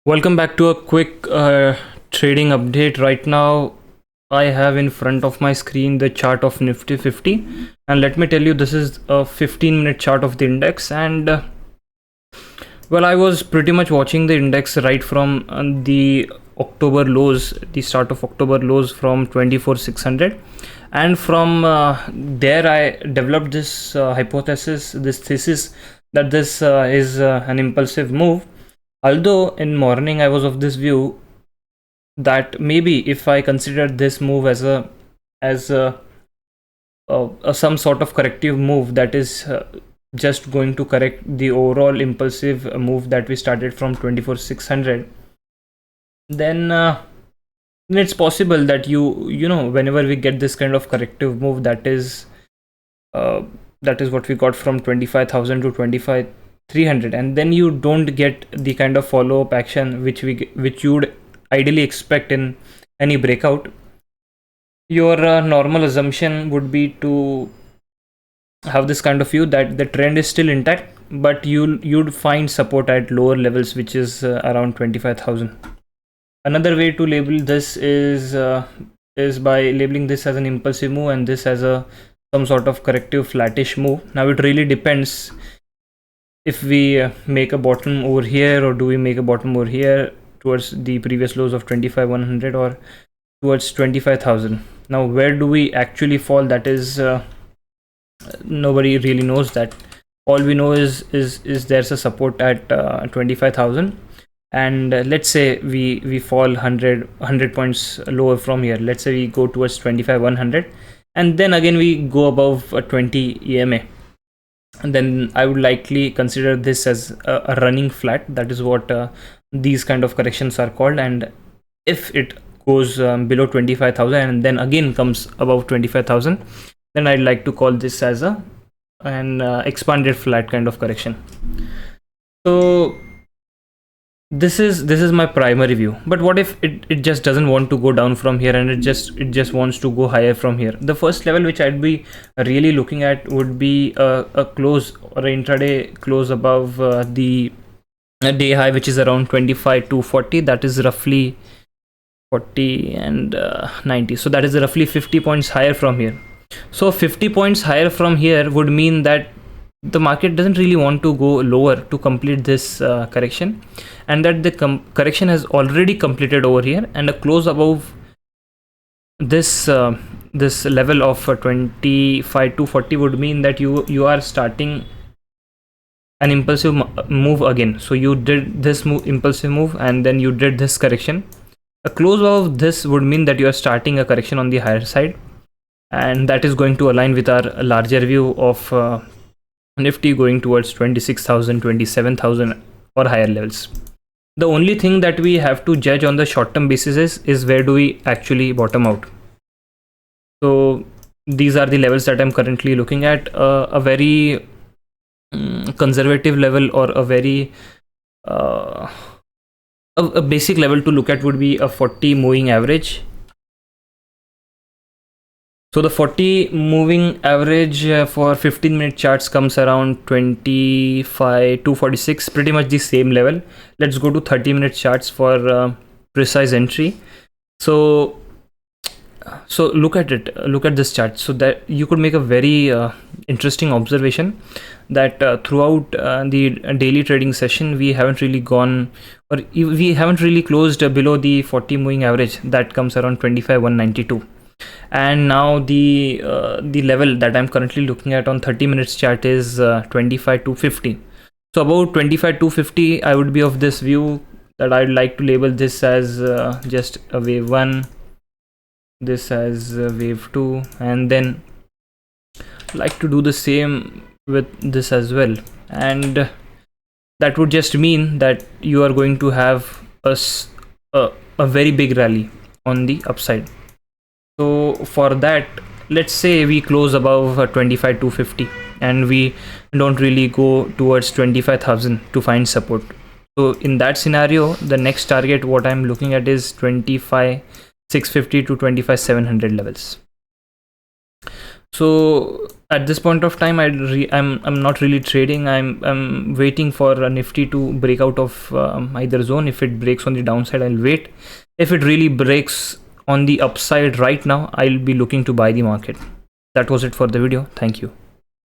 Welcome back to a quick trading update. Right now, I have in front of my screen the chart of Nifty 50, and let me tell you, this is a 15-minute chart of the index. And well, I was pretty much watching the index right from the October lows, the start of October lows from 24,600, and from there I developed this hypothesis, this thesis that this is an impulsive move. Although in morning I was of this view that maybe if I consider this move as a some sort of corrective move that is just going to correct the overall impulsive move that we started from 24,600, then it's possible that you know, whenever we get this kind of corrective move, that is what we got from 25,000 to 25,300, and then you don't get the kind of follow-up action which you would ideally expect in any breakout. Your normal assumption would be to have this kind of view that the trend is still intact, but you'd find support at lower levels, which is around 25,000. Another way to label this is by labeling this as an impulsive move and this as some sort of corrective flattish move. Now it really depends if we make a bottom over here, or do we make a bottom over here towards the previous lows of 25,100 or towards 25,000. Now where do we actually fall? That is nobody really knows that. All we know is there's a support at 25,000, and let's say we fall 100 points lower from here. Let's say we go towards 25,100, and then again we go above 20 EMA, and then I would likely consider this as a running flat. That is what these kind of corrections are called. And if it goes below 25,000 and then again comes above 25,000, then I'd like to call this as an expanded flat kind of correction. So this is my primary view. But what if it just doesn't want to go down from here, and it just wants to go higher from here? The first level which I'd be really looking at would be a close or an intraday close above the day high, which is around 25,240. That is roughly 40 and 90, so that is roughly 50 points higher from here. So 50 points higher from here would mean that the market doesn't really want to go lower to complete this correction, and that the correction has already completed over here, and a close above this this level of 25,240 would mean that you are starting an impulsive move again. So you did this impulsive move, and then you did this correction. A close of this would mean that you are starting a correction on the higher side, and that is going to align with our larger view of Nifty going towards 26,000, 27,000 or higher levels. The only thing that we have to judge on the short-term basis is where do we actually bottom out. So these are the levels that I'm currently looking at. A very conservative level, or a very a basic level to look at would be a 40 moving average. So the 40 moving average for 15-minute charts comes around 25,246, pretty much the same level. Let's go to 30-minute charts for precise entry. So look at it, look at this chart, so that you could make a very interesting observation that throughout the daily trading session we haven't really gone, or we haven't really closed below the 40 moving average that comes around 25,192. And now the level that I'm currently looking at on 30 minutes chart is 25,250. So about 25,250, I would be of this view that I'd like to label this as just a wave 1, this as wave 2, and then like to do the same with this as well. And that would just mean that you are going to have a very big rally on the upside. So for that, let's say we close above 25,250 and we don't really go towards 25,000 to find support. So in that scenario, the next target what I'm looking at is 25,650 to 25,700 levels. So at this point of time, I'm not really trading. I'm waiting for a Nifty to break out of either zone. If it breaks on the downside, I'll wait. If it really breaks on the upside right now, I'll be looking to buy the market. That was it for the video. Thank you.